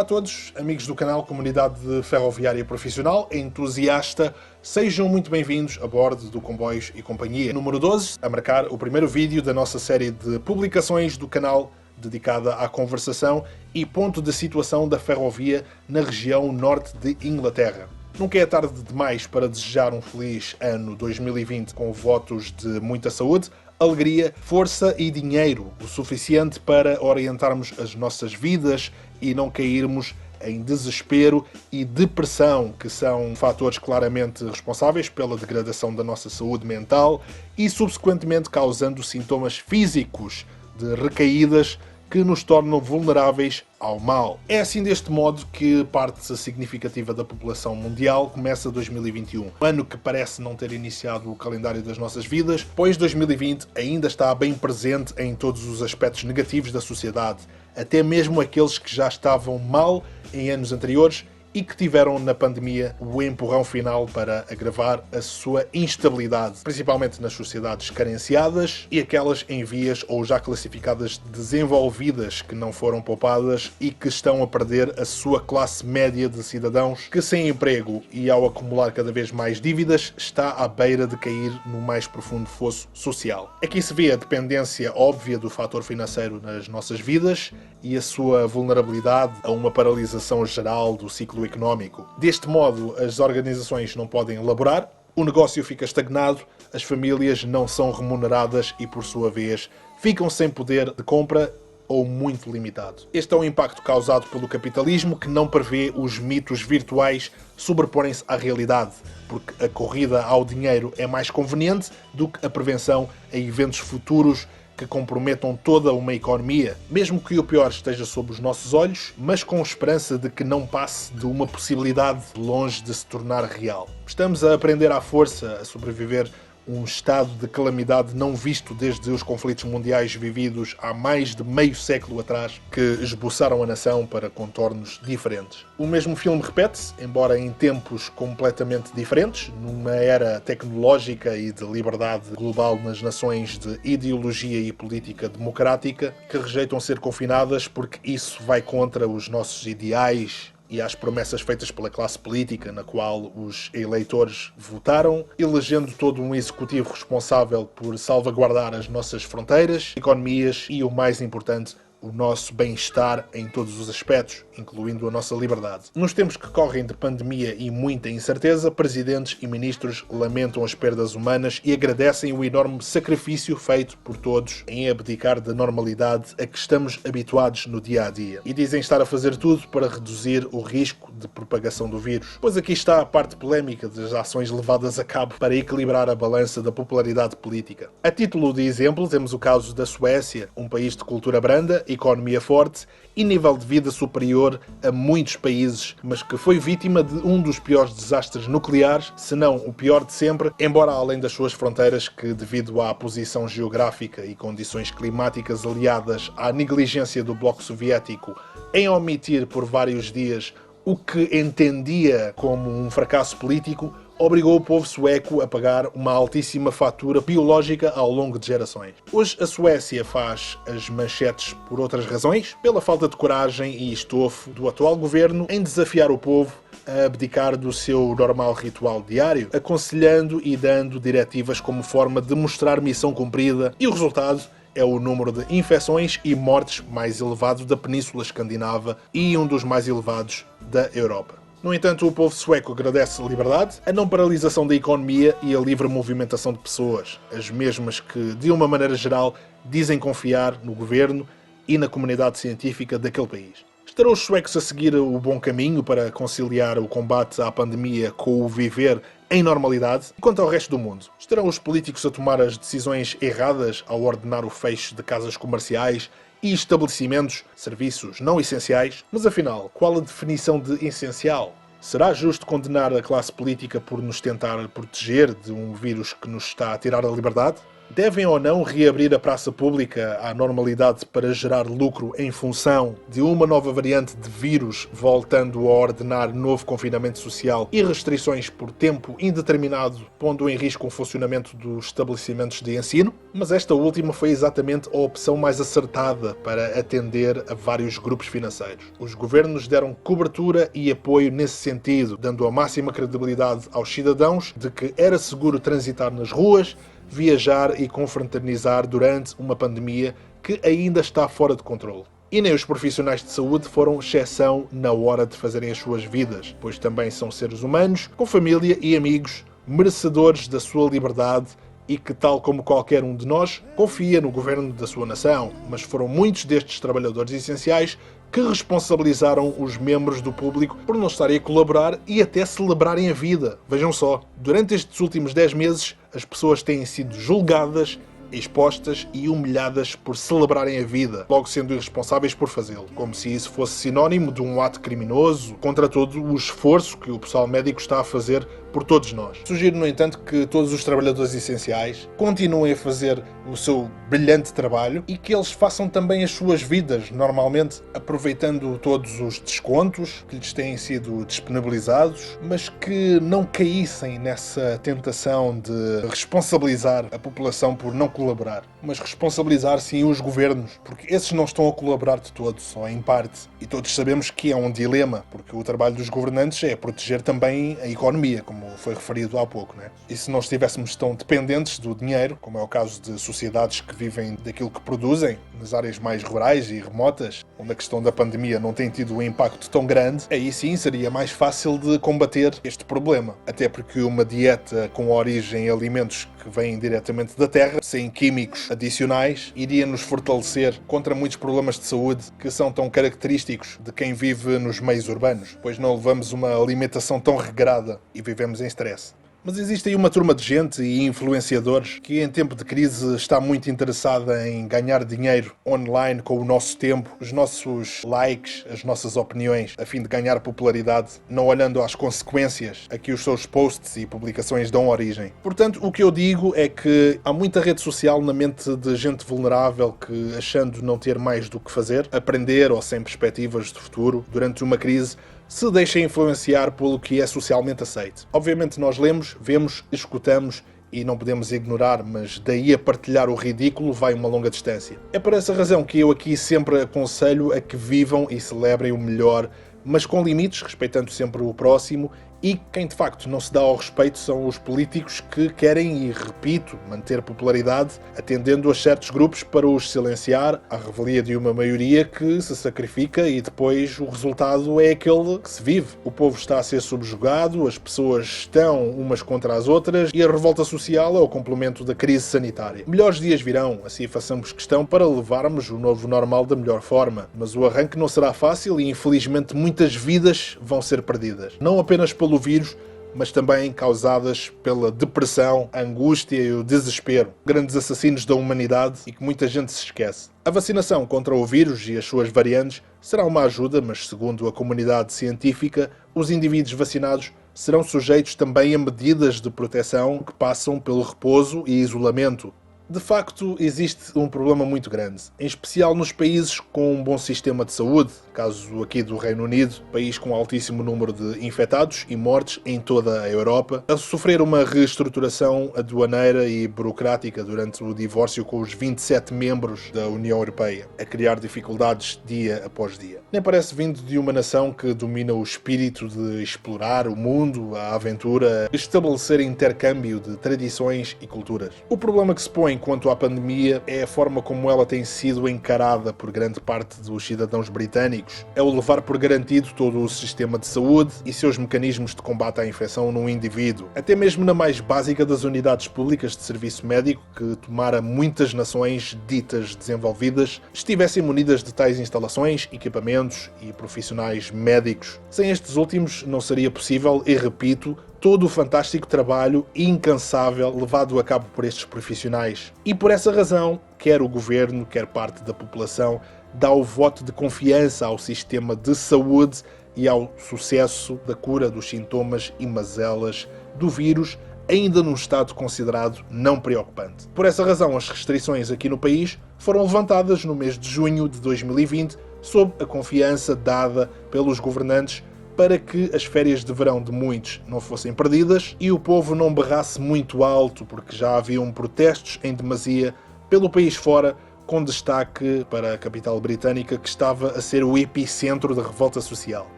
Olá a todos, amigos do canal Comunidade Ferroviária Profissional, entusiasta, sejam muito bem-vindos a bordo do Comboios e Companhia número 12, a marcar o primeiro vídeo da nossa série de publicações do canal dedicada à conversação e ponto de situação da ferrovia na região norte de Inglaterra. Nunca é tarde demais para desejar um feliz ano 2020 com votos de muita saúde, alegria, força e dinheiro, o suficiente para orientarmos as nossas vidas e não cairmos em desespero e depressão, que são fatores claramente responsáveis pela degradação da nossa saúde mental e, subsequentemente, causando sintomas físicos de recaídas que nos tornam vulneráveis ao mal. É assim deste modo que parte significativa da população mundial começa 2021. Um ano que parece não ter iniciado o calendário das nossas vidas, pois 2020 ainda está bem presente em todos os aspectos negativos da sociedade, até mesmo aqueles que já estavam mal em anos anteriores e que tiveram na pandemia o empurrão final para agravar a sua instabilidade, principalmente nas sociedades carenciadas e aquelas em vias ou já classificadas desenvolvidas que não foram poupadas e que estão a perder a sua classe média de cidadãos que, sem emprego e ao acumular cada vez mais dívidas, está à beira de cair no mais profundo fosso social. Aqui se vê a dependência óbvia do fator financeiro nas nossas vidas e a sua vulnerabilidade a uma paralisação geral do ciclo económico. Deste modo, as organizações não podem elaborar, o negócio fica estagnado, as famílias não são remuneradas e, por sua vez, ficam sem poder de compra ou muito limitado. Este é um impacto causado pelo capitalismo que não prevê os mitos virtuais sobreporem-se à realidade, porque a corrida ao dinheiro é mais conveniente do que a prevenção a eventos futuros que comprometam toda uma economia, mesmo que o pior esteja sob os nossos olhos, mas com esperança de que não passe de uma possibilidade longe de se tornar real. Estamos a aprender à força a sobreviver um estado de calamidade não visto desde os conflitos mundiais vividos há mais de meio século atrás, que esboçaram a nação para contornos diferentes. O mesmo filme repete-se, embora em tempos completamente diferentes, numa era tecnológica e de liberdade global nas nações de ideologia e política democrática, que rejeitam ser confinadas porque isso vai contra os nossos ideais e às promessas feitas pela classe política na qual os eleitores votaram, elegendo todo um executivo responsável por salvaguardar as nossas fronteiras, economias e, o mais importante, o nosso bem-estar em todos os aspectos, incluindo a nossa liberdade. Nos tempos que correm de pandemia e muita incerteza, presidentes e ministros lamentam as perdas humanas e agradecem o enorme sacrifício feito por todos em abdicar da normalidade a que estamos habituados no dia-a-dia. E dizem estar a fazer tudo para reduzir o risco de propagação do vírus. Pois aqui está a parte polémica das ações levadas a cabo para equilibrar a balança da popularidade política. A título de exemplo, temos o caso da Suécia, um país de cultura branda, economia forte e nível de vida superior a muitos países, mas que foi vítima de um dos piores desastres nucleares, se não o pior de sempre, embora além das suas fronteiras, que devido à posição geográfica e condições climáticas aliadas à negligência do bloco soviético em omitir por vários dias o que entendia como um fracasso político, obrigou o povo sueco a pagar uma altíssima fatura biológica ao longo de gerações. Hoje a Suécia faz as manchetes por outras razões, pela falta de coragem e estofo do atual governo em desafiar o povo a abdicar do seu normal ritual diário, aconselhando e dando diretivas como forma de mostrar missão cumprida, e o resultado é o número de infecções e mortes mais elevado da Península Escandinava e um dos mais elevados da Europa. No entanto, o povo sueco agradece a liberdade, a não paralisação da economia e a livre movimentação de pessoas, as mesmas que, de uma maneira geral, dizem confiar no governo e na comunidade científica daquele país. Estarão os suecos a seguir o bom caminho para conciliar o combate à pandemia com o viver em normalidade? E quanto ao resto do mundo? Estarão os políticos a tomar as decisões erradas ao ordenar o fecho de casas comerciais e estabelecimentos, serviços não essenciais? Mas afinal, qual a definição de essencial? Será justo condenar a classe política por nos tentar proteger de um vírus que nos está a tirar a liberdade? Devem ou não reabrir a praça pública à normalidade para gerar lucro em função de uma nova variante de vírus voltando a ordenar novo confinamento social e restrições por tempo indeterminado, pondo em risco o funcionamento dos estabelecimentos de ensino? Mas esta última foi exatamente a opção mais acertada para atender a vários grupos financeiros. Os governos deram cobertura e apoio nesse sentido, dando a máxima credibilidade aos cidadãos de que era seguro transitar nas ruas, viajar e confraternizar durante uma pandemia que ainda está fora de controle. E nem os profissionais de saúde foram exceção na hora de fazerem as suas vidas, pois também são seres humanos, com família e amigos, merecedores da sua liberdade e que, tal como qualquer um de nós, confia no governo da sua nação. Mas foram muitos destes trabalhadores essenciais que responsabilizaram os membros do público por não estarem a colaborar e até celebrarem a vida. Vejam só, durante estes últimos 10 meses, as pessoas têm sido julgadas, expostas e humilhadas por celebrarem a vida, logo sendo irresponsáveis por fazê-lo, como se isso fosse sinónimo de um ato criminoso, contra todo o esforço que o pessoal médico está a fazer por todos nós. Sugiro, no entanto, que todos os trabalhadores essenciais continuem a fazer o seu brilhante trabalho e que eles façam também as suas vidas, normalmente aproveitando todos os descontos que lhes têm sido disponibilizados, mas que não caíssem nessa tentação de responsabilizar a população por não colaborar, mas responsabilizar sim os governos, porque esses não estão a colaborar de todo, só em parte. E todos sabemos que é um dilema, porque o trabalho dos governantes é proteger também a economia, como foi referido há pouco, né? E se não estivéssemos tão dependentes do dinheiro, como é o caso de sociedades que vivem daquilo que produzem, nas áreas mais rurais e remotas, onde a questão da pandemia não tem tido um impacto tão grande, aí sim seria mais fácil de combater este problema. Até porque uma dieta com origem em alimentos que vêm diretamente da terra, sem químicos adicionais, iria nos fortalecer contra muitos problemas de saúde que são tão característicos de quem vive nos meios urbanos, pois não levamos uma alimentação tão regrada e vivemos em stress. Mas existe aí uma turma de gente e influenciadores que em tempo de crise está muito interessada em ganhar dinheiro online com o nosso tempo, os nossos likes, as nossas opiniões, a fim de ganhar popularidade, não olhando às consequências a que os seus posts e publicações dão origem. Portanto, o que eu digo é que há muita rede social na mente de gente vulnerável que, achando não ter mais do que fazer, aprender ou sem perspectivas de futuro, durante uma crise, se deixa influenciar pelo que é socialmente aceito. Obviamente nós lemos, vemos, escutamos e não podemos ignorar, mas daí a partilhar o ridículo vai uma longa distância. É por essa razão que eu aqui sempre aconselho a que vivam e celebrem o melhor, mas com limites, respeitando sempre o próximo, e quem de facto não se dá ao respeito são os políticos que querem, e repito, manter popularidade, atendendo a certos grupos para os silenciar, à revelia de uma maioria que se sacrifica e depois o resultado é aquele que se vive. O povo está a ser subjugado, as pessoas estão umas contra as outras e a revolta social é o complemento da crise sanitária. Melhores dias virão, assim façamos questão para levarmos o novo normal da melhor forma, mas o arranque não será fácil e infelizmente muitas vidas vão ser perdidas. Não apenas pelo vírus, mas também causadas pela depressão, a angústia e o desespero, grandes assassinos da humanidade e que muita gente se esquece. A vacinação contra o vírus e as suas variantes será uma ajuda, mas segundo a comunidade científica, os indivíduos vacinados serão sujeitos também a medidas de proteção que passam pelo repouso e isolamento. De facto, existe um problema muito grande, em especial nos países com um bom sistema de saúde, caso aqui do Reino Unido, país com altíssimo número de infectados e mortes em toda a Europa, a sofrer uma reestruturação aduaneira e burocrática durante o divórcio com os 27 membros da União Europeia, a criar dificuldades dia após dia. Nem parece vindo de uma nação que domina o espírito de explorar o mundo, a aventura, estabelecer intercâmbio de tradições e culturas. O problema que se põe quanto à pandemia é a forma como ela tem sido encarada por grande parte dos cidadãos britânicos. É o levar por garantido todo o sistema de saúde e seus mecanismos de combate à infecção num indivíduo. Até mesmo na mais básica das unidades públicas de serviço médico, que tomara muitas nações ditas desenvolvidas estivessem munidas de tais instalações, equipamentos e profissionais médicos. Sem estes últimos não seria possível, e repito, todo o fantástico trabalho incansável levado a cabo por estes profissionais. E por essa razão, quer o governo, quer parte da população, dá o voto de confiança ao sistema de saúde e ao sucesso da cura dos sintomas e mazelas do vírus ainda num estado considerado não preocupante. Por essa razão, as restrições aqui no país foram levantadas no mês de junho de 2020, sob a confiança dada pelos governantes para que as férias de verão de muitos não fossem perdidas e o povo não berrasse muito alto, porque já haviam protestos em demasia pelo país fora, com destaque para a capital britânica, que estava a ser o epicentro da revolta social.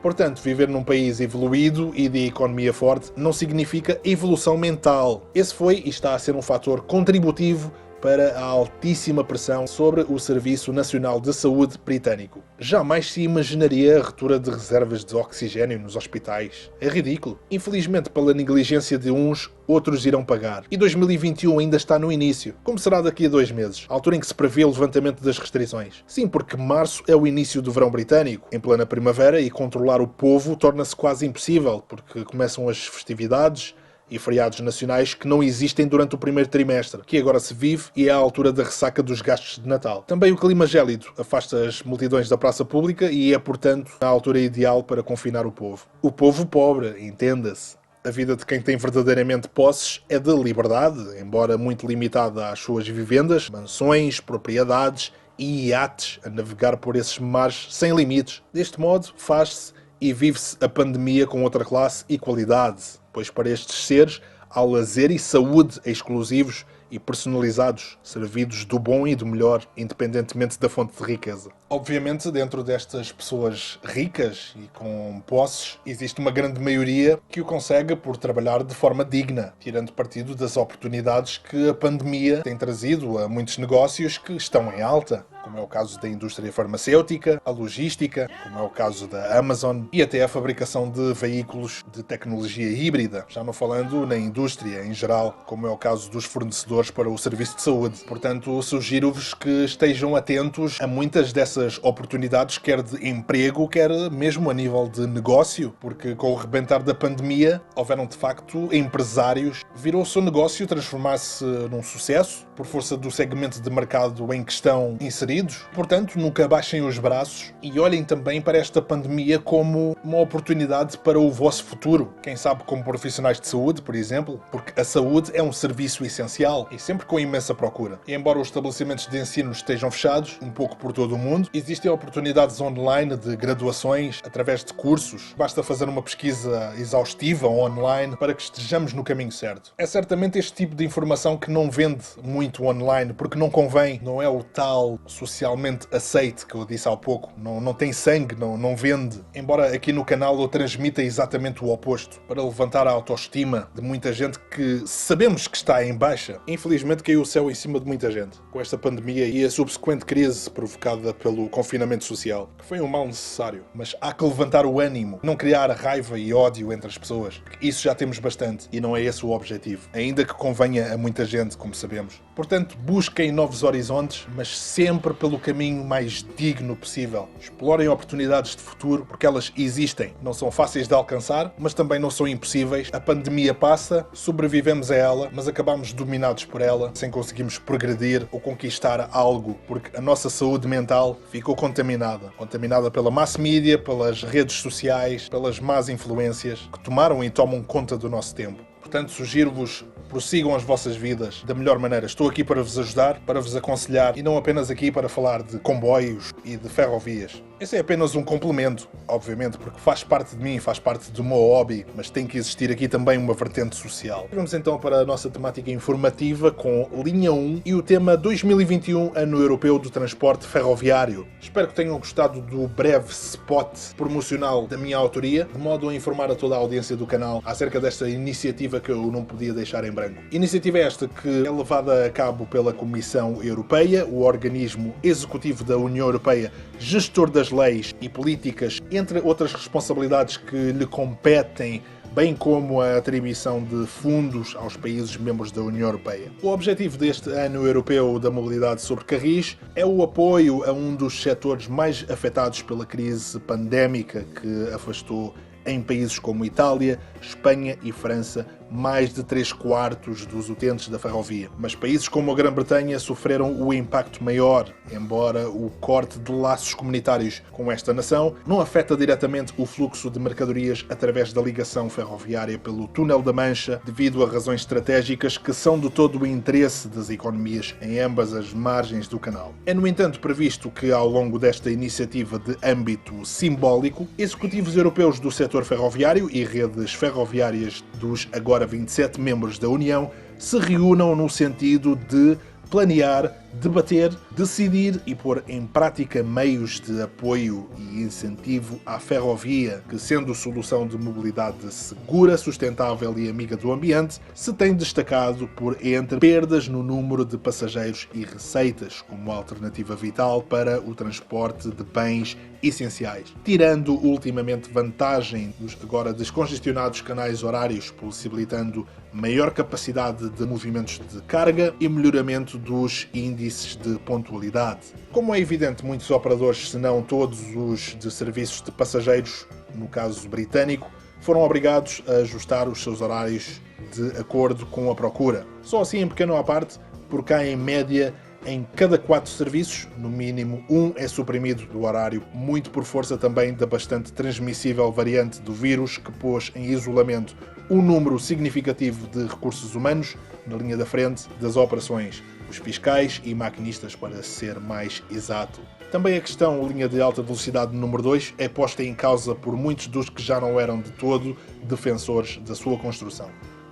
Portanto, viver num país evoluído e de economia forte não significa evolução mental. Esse foi e está a ser um fator contributivo para a altíssima pressão sobre o Serviço Nacional de Saúde britânico. Jamais se imaginaria a ruptura de reservas de oxigênio nos hospitais. É ridículo. Infelizmente, pela negligência de uns, outros irão pagar. E 2021 ainda está no início. Como será daqui a 2 meses? A altura em que se prevê o levantamento das restrições. Sim, porque março é o início do verão britânico, em plena primavera, e controlar o povo torna-se quase impossível, porque começam as festividades e feriados nacionais que não existem durante o primeiro trimestre, que agora se vive e é a altura da ressaca dos gastos de Natal. Também o clima gélido afasta as multidões da praça pública e é, portanto, a altura ideal para confinar o povo. O povo pobre, entenda-se. A vida de quem tem verdadeiramente posses é de liberdade, embora muito limitada às suas vivendas, mansões, propriedades e iates a navegar por esses mares sem limites. Deste modo, faz-se e vive-se a pandemia com outra classe e qualidade, pois para estes seres há lazer e saúde exclusivos e personalizados, servidos do bom e do melhor, independentemente da fonte de riqueza. Obviamente, dentro destas pessoas ricas e com posses, existe uma grande maioria que o consegue por trabalhar de forma digna, tirando partido das oportunidades que a pandemia tem trazido a muitos negócios que estão em alta, como é o caso da indústria farmacêutica, a logística, como é o caso da Amazon e até a fabricação de veículos de tecnologia híbrida, já não falando na indústria em geral, como é o caso dos fornecedores para o serviço de saúde. Portanto, sugiro-vos que estejam atentos a muitas dessas oportunidades, quer de emprego, quer mesmo a nível de negócio, porque com o rebentar da pandemia, houveram de facto empresários, virou o seu negócio transformar-se num sucesso, por força do segmento de mercado em que estão inseridos. Portanto, nunca baixem os braços e olhem também para esta pandemia como uma oportunidade para o vosso futuro. Quem sabe como profissionais de saúde, por exemplo, porque a saúde é um serviço essencial e sempre com imensa procura. E embora os estabelecimentos de ensino estejam fechados, um pouco por todo o mundo, existem oportunidades online de graduações através de cursos. Basta fazer uma pesquisa exaustiva online para que estejamos no caminho certo. É certamente este tipo de informação que não vende muito online, porque não convém, não é o tal socialmente aceite que eu disse há pouco, não tem sangue, não vende. Embora aqui no canal eu transmita exatamente o oposto, para levantar a autoestima de muita gente que sabemos que está em baixa. Infelizmente caiu o céu em cima de muita gente, com esta pandemia e a subsequente crise provocada pelo confinamento social, que foi um mal necessário. Mas há que levantar o ânimo, não criar raiva e ódio entre as pessoas, porque isso já temos bastante e não é esse o objetivo, ainda que convenha a muita gente, como sabemos. Portanto, busquem novos horizontes, mas sempre pelo caminho mais digno possível. Explorem oportunidades de futuro, porque elas existem. Não são fáceis de alcançar, mas também não são impossíveis. A pandemia passa, sobrevivemos a ela, mas acabamos dominados por ela, sem conseguirmos progredir ou conquistar algo, porque a nossa saúde mental ficou contaminada. Contaminada pela mass media, pelas redes sociais, pelas más influências que tomaram e tomam conta do nosso tempo. Portanto, sugiro-vos, prossigam as vossas vidas da melhor maneira. Estou aqui para vos ajudar, para vos aconselhar e não apenas aqui para falar de comboios e de ferrovias. Esse é apenas um complemento, obviamente, porque faz parte de mim, faz parte do meu hobby, mas tem que existir aqui também uma vertente social. Vamos então para a nossa temática informativa com Linha 1 e o tema 2021 Ano Europeu do Transporte Ferroviário. Espero que tenham gostado do breve spot promocional da minha autoria, de modo a informar a toda a audiência do canal acerca desta iniciativa que eu não podia deixar em branco. Iniciativa esta que é levada a cabo pela Comissão Europeia, o organismo executivo da União Europeia, gestor das leis e políticas, entre outras responsabilidades que lhe competem, bem como a atribuição de fundos aos países membros da União Europeia. O objetivo deste Ano Europeu da Mobilidade sobre Carris é o apoio a um dos setores mais afetados pela crise pandémica que afastou em países como Itália, Espanha e França mais de 3/4 dos utentes da ferrovia. Mas países como a Grã-Bretanha sofreram o impacto maior, embora o corte de laços comunitários com esta nação não afeta diretamente o fluxo de mercadorias através da ligação ferroviária pelo Túnel da Mancha, devido a razões estratégicas que são de todo o interesse das economias em ambas as margens do canal. É, no entanto, previsto que, ao longo desta iniciativa de âmbito simbólico, executivos europeus do setor ferroviário e redes ferroviárias dos agora 27 membros da União se reúnam no sentido de planear, debater, decidir e pôr em prática meios de apoio e incentivo à ferrovia, que, sendo solução de mobilidade segura, sustentável e amiga do ambiente, se tem destacado por entre perdas no número de passageiros e receitas, como alternativa vital para o transporte de bens essenciais, tirando ultimamente vantagem dos agora descongestionados canais horários, possibilitando maior capacidade de movimentos de carga e melhoramento dos índices de pontualidade. Como é evidente, muitos operadores, se não todos os de serviços de passageiros, no caso britânico, foram obrigados a ajustar os seus horários de acordo com a procura. Só assim, em pequeno à parte, por cá em média, em cada 4 serviços, no mínimo 1 é suprimido do horário, muito por força também da bastante transmissível variante do vírus, que pôs em isolamento um número significativo de recursos humanos na linha da frente das operações, os fiscais e maquinistas, para ser mais exato. Também a questão linha de alta velocidade número 2 é posta em causa por muitos dos que já não eram de todo defensores da sua construção.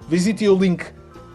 Visite o link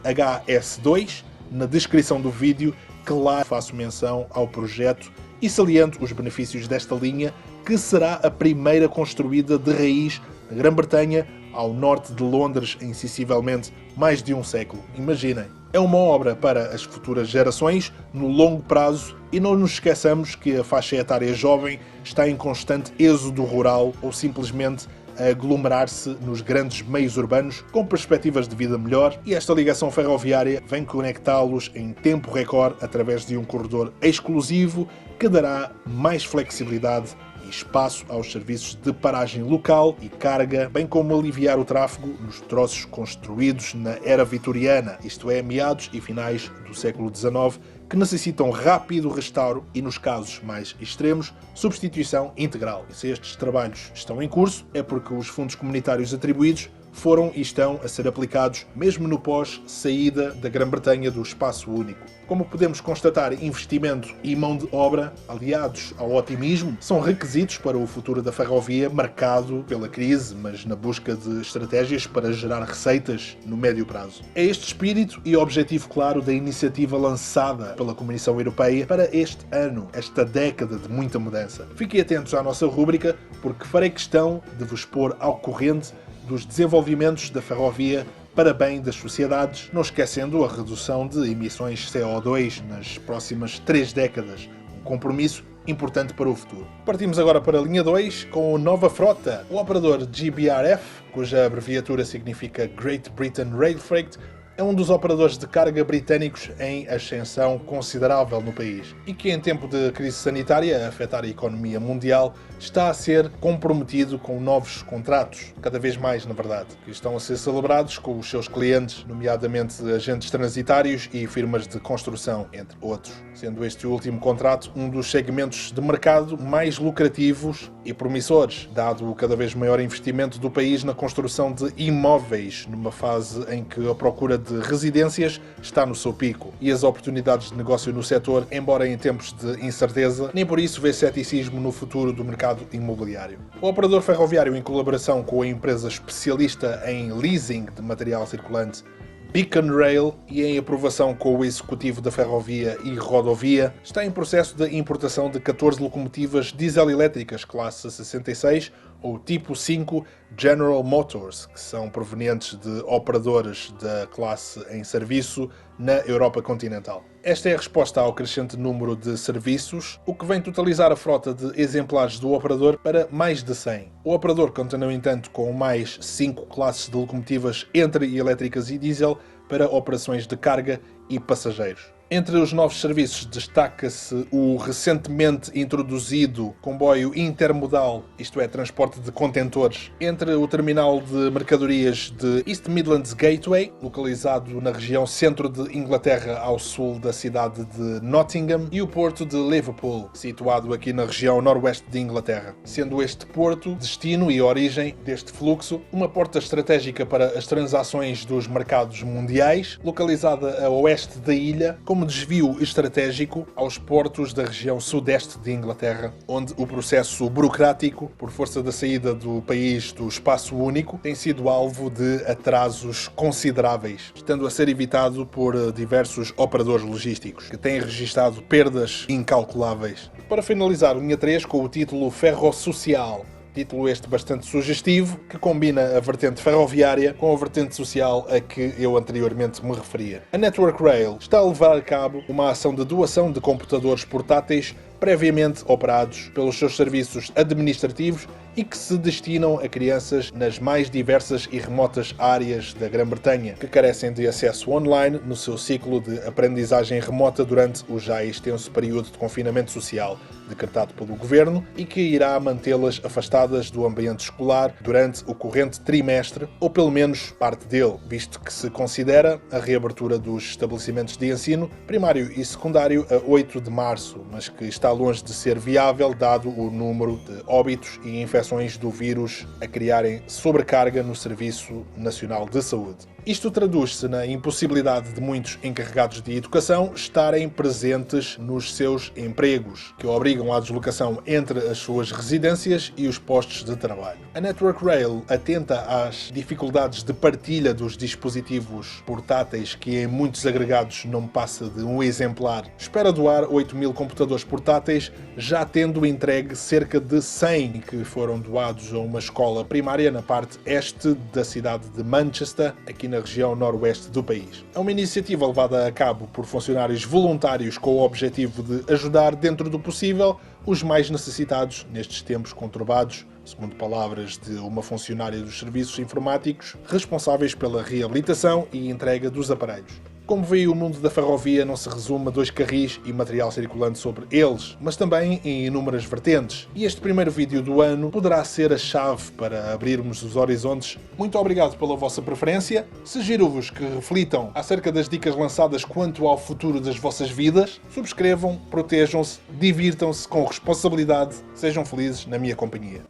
HS2 na descrição do vídeo, que lá faço menção ao projeto e saliento os benefícios desta linha, que será a primeira construída de raiz na Grã-Bretanha, ao norte de Londres, em sensivelmente mais de um século. Imaginem. É uma obra para as futuras gerações, no longo prazo, e não nos esqueçamos que a faixa etária jovem está em constante êxodo rural ou simplesmente a aglomerar-se nos grandes meios urbanos com perspectivas de vida melhor, e esta ligação ferroviária vem conectá-los em tempo recorde através de um corredor exclusivo que dará mais flexibilidade e espaço aos serviços de paragem local e carga, bem como aliviar o tráfego nos troços construídos na era vitoriana, isto é, meados e finais do século XIX, que necessitam rápido restauro e, nos casos mais extremos, substituição integral. E se estes trabalhos estão em curso, é porque os fundos comunitários atribuídos foram e estão a ser aplicados mesmo no pós-saída da Grã-Bretanha do espaço único. Como podemos constatar, investimento e mão de obra, aliados ao otimismo, são requisitos para o futuro da ferrovia, marcado pela crise, mas na busca de estratégias para gerar receitas no médio prazo. É este espírito e objetivo claro da iniciativa lançada pela Comissão Europeia para este ano, esta década de muita mudança. Fiquem atentos à nossa rúbrica, porque farei questão de vos pôr ao corrente dos desenvolvimentos da ferrovia para bem das sociedades, não esquecendo a redução de emissões CO2 nas próximas 3 décadas, um compromisso importante para o futuro. Partimos agora para a linha 2 com a nova frota. O operador GBRF, cuja abreviatura significa Great Britain Rail Freight, é um dos operadores de carga britânicos em ascensão considerável no país e que, em tempo de crise sanitária a afetar a economia mundial, está a ser comprometido com novos contratos, cada vez mais, na verdade, que estão a ser celebrados com os seus clientes, nomeadamente agentes transitários e firmas de construção, entre outros, sendo este último contrato um dos segmentos de mercado mais lucrativos e promissores, dado o cada vez maior investimento do país na construção de imóveis, numa fase em que a procura de residências está no seu pico e as oportunidades de negócio no setor, embora em tempos de incerteza, nem por isso vê ceticismo no futuro do mercado imobiliário. O operador ferroviário, em colaboração com a empresa especialista em leasing de material circulante Beacon Rail e em aprovação com o executivo da Ferrovia e Rodovia, está em processo de importação de 14 locomotivas diesel-elétricas classe 66 ou tipo 5 General Motors, que são provenientes de operadores da classe em serviço na Europa continental. Esta é a resposta ao crescente número de serviços, o que vem totalizar a frota de exemplares do operador para mais de 100. O operador conta, no entanto, com mais 5 classes de locomotivas entre elétricas e diesel para operações de carga e passageiros. Entre os novos serviços destaca-se o recentemente introduzido comboio intermodal, isto é, transporte de contentores, entre o terminal de mercadorias de East Midlands Gateway, localizado na região centro de Inglaterra ao sul da cidade de Nottingham, e o porto de Liverpool, situado aqui na região noroeste de Inglaterra. Sendo este porto destino e origem deste fluxo, uma porta estratégica para as transações dos mercados mundiais, localizada a oeste da ilha, como desvio estratégico aos portos da região sudeste de Inglaterra, onde o processo burocrático, por força da saída do país do espaço único, tem sido alvo de atrasos consideráveis, estando a ser evitado por diversos operadores logísticos, que têm registado perdas incalculáveis. Para finalizar, linha 3 com o título Ferrossocial. Título este bastante sugestivo, que combina a vertente ferroviária com a vertente social a que eu anteriormente me referia. A Network Rail está a levar a cabo uma ação de doação de computadores portáteis previamente operados pelos seus serviços administrativos e que se destinam a crianças nas mais diversas e remotas áreas da Grã-Bretanha, que carecem de acesso online no seu ciclo de aprendizagem remota durante o já extenso período de confinamento social decretado pelo Governo e que irá mantê-las afastadas do ambiente escolar durante o corrente trimestre, ou pelo menos parte dele, visto que se considera a reabertura dos estabelecimentos de ensino primário e secundário a 8 de março, mas que está longe de ser viável dado o número de óbitos e infecções do vírus a criarem sobrecarga no Serviço Nacional de Saúde. Isto traduz-se na impossibilidade de muitos encarregados de educação estarem presentes nos seus empregos, que obrigam à deslocação entre as suas residências e os postos de trabalho. A Network Rail atenta às dificuldades de partilha dos dispositivos portáteis, que em muitos agregados não passa de um exemplar. Espera doar 8.000 computadores portáteis, já tendo entregue cerca de 100 que foram doados a uma escola primária na parte este da cidade de Manchester, aqui na região noroeste do país. É uma iniciativa levada a cabo por funcionários voluntários com o objetivo de ajudar, dentro do possível, os mais necessitados nestes tempos conturbados, segundo palavras de uma funcionária dos serviços informáticos responsáveis pela reabilitação e entrega dos aparelhos. Como veio, o mundo da ferrovia não se resume a 2 carris e material circulante sobre eles, mas também em inúmeras vertentes. E este primeiro vídeo do ano poderá ser a chave para abrirmos os horizontes. Muito obrigado pela vossa preferência. Sugiro-vos que reflitam acerca das dicas lançadas quanto ao futuro das vossas vidas. Subscrevam, protejam-se, divirtam-se com responsabilidade. Sejam felizes na minha companhia.